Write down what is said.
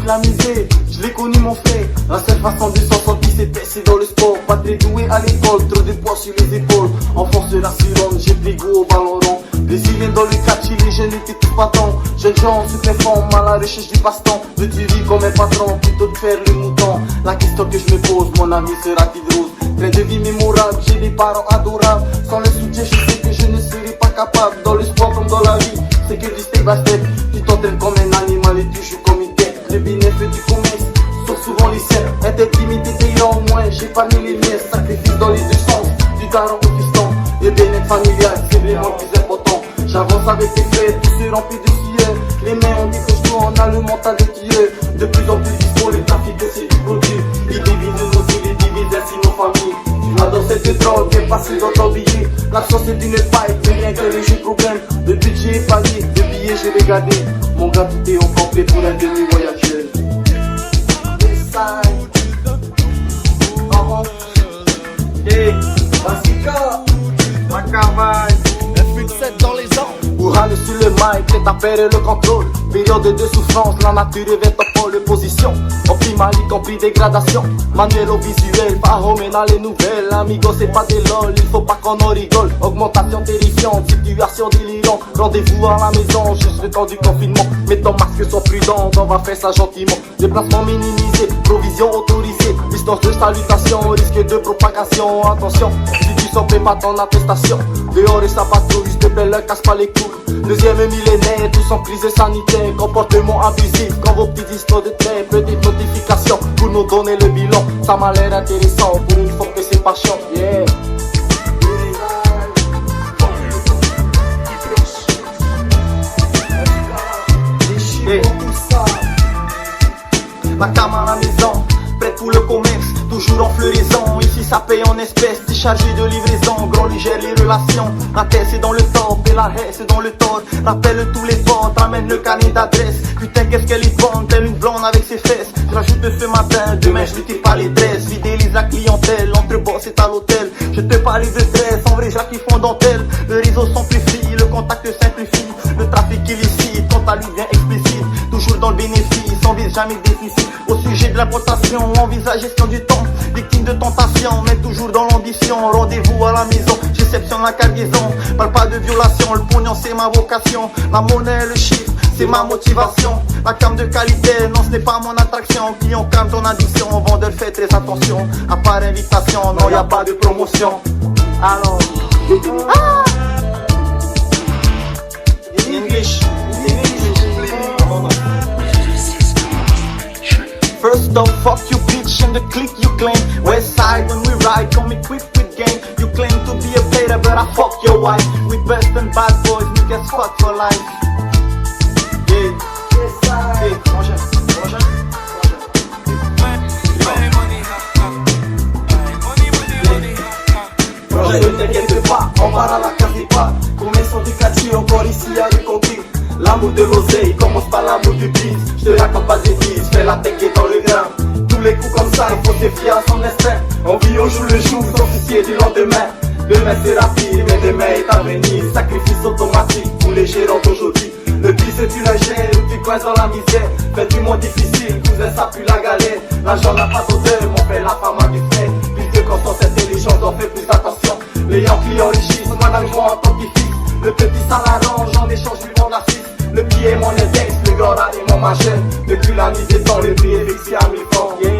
islamisé, je l'ai connu mon frère. La seule façon de s'en sortir c'était c'est dans le sport. Pas très doué à l'école, trop de poids sur les épaules. Enfance de la Suronde, j'ai pris goût au ballon rond. Brésiliens dans le quartier, les jeunes étaient tous patents. Jeunes gens se préfèrent à la recherche du passe-temps. Veux-tu vivre comme un patron plutôt que faire le mouton? La question que je me pose, mon ami sera-t-il rose? Train de vie mémorable, j'ai des parents adorables. Sans le soutien, je sais que je ne serai pas capable. Dans le sport comme dans la vie, c'est que du step by step. Tu t'entraînes comme un animal et tu joues comme une tête. Le bénéfice du commerce, sauf souvent les scènes. Intimité t'es en moins, j'ai pas mis les miens. Sacrifice dans les deux sens, du daron au fiston. Le bien-être familial, c'est vraiment le plus important. J'avance avec tes frères, tout se remplit de sueur. Les mains on décoche tout, on a le mental des tueurs. De plus en plus dispo, le trafic c'est du produit. Ils divisent nos îles, ils divisent ainsi nos familles. La danse de drogue est passée dans ton billet. L'action c'est d'une paille, mais rien que les jeux problèmes. Le budget est palier, le billet j'ai regardé. Mon gars tout est au complet pour un demi-voyageur. Hey, Basica, Macavaille, F7 dans les ans. Bourrale sur le mic, prêt à perdre le contrôle. Période de souffrance, la nature est en pôle position. Optimal, y compris dégradation. Manuel au visuel, pas dans les nouvelles. Amigo, c'est pas des lol, il faut pas qu'on en rigole. Augmentation terrifiante, situation délirante. Rendez-vous à la maison, juste le temps du confinement. Mets ton masque, sois prudent, on va faire ça gentiment. Déplacement minimisé, provision autorisée. Distance de salutation, risque de propagation. Attention, si tu sors, pas ton attestation. Dehors et sa patrouille, s'il te plaît, ne casse pas les couilles. Deuxième millénaire, tous en crise sanitaire. Comportement abusif, quand vos petits histoires de traits. Petite notification pour nous donner le bilan. Ça m'a l'air intéressant, pour une fois que c'est pas chiant. Yeah. Hey. La cam à la maison, prête pour le commerce, toujours en floraison. Ici ça paye en espèces, déchargé de livraison. Grand lui gère les relations, la tête c'est dans le top et la haie c'est dans le tort. Rappelle tous les potes, ramène le carnet d'adresse. Putain qu'est-ce qu'elle est bonne, telle une blonde avec ses fesses. Je rajoute ce matin, demain je lui tire pas les dresses. Fidélise la clientèle, entre boss est à l'hôtel. Je te parle de stress, en vrai qui font dentelle. Le réseau s'amplifie, le contact simplifie. Le trafic illicite, quant à lui bien explicite. Toujours dans le bénéfice, on vise jamais le déficit. Au sujet de l'importation, envisage gestion du temps. Victime de tentation, mais toujours dans l'ambition. Rendez-vous à la maison, j'exceptionne la cargaison. Parle pas de violation, le pognon c'est ma vocation. La monnaie, le chiffre, c'est ma motivation. La cam de qualité, non ce n'est pas mon attraction. Client calme ton addiction, vendeur fais très attention. À part invitation, non y a pas de promotion. Alors, in English, First off, fuck you bitch and the clique you claim. West side when we ride, come equipped with game. You claim to be a player, but I fuck your wife. We best and bad boys, niggas fuck for life. Yeah, yes side. Hey, prochain. Projet, ne t'inquiète pas, on part à la case des pas. Commerçant du quartier, encore ici à Riconti. L'amour de l'oseille commence par l'amour du bis. Je te raconte pas des bises, fais la tête qui est dans le grain. Tous les coups comme ça, il faut se fier à son instinct. On vit au jour le jour, sans soucier du lendemain. Demain sera pire, mais demain est à venir. Sacrifice automatique pour les gérants d'aujourd'hui. Le bis c'est tu la gères ou tu coinces dans la misère. Fais du moins difficile, cousin ça pue la galère. L'argent n'a pas d'odeur, mon frère la femme a du frère. Puisque quand on s'intelligence, on fait plus attention. Les Yankees enrichissent, madame joie en tant que fils. Le petit ça l'arrange, en échange du monde assiste. Le pied est mon index, le grand est mon machin. Depuis la nuit des temps, le prix est fixé à 1000 francs. Yeah.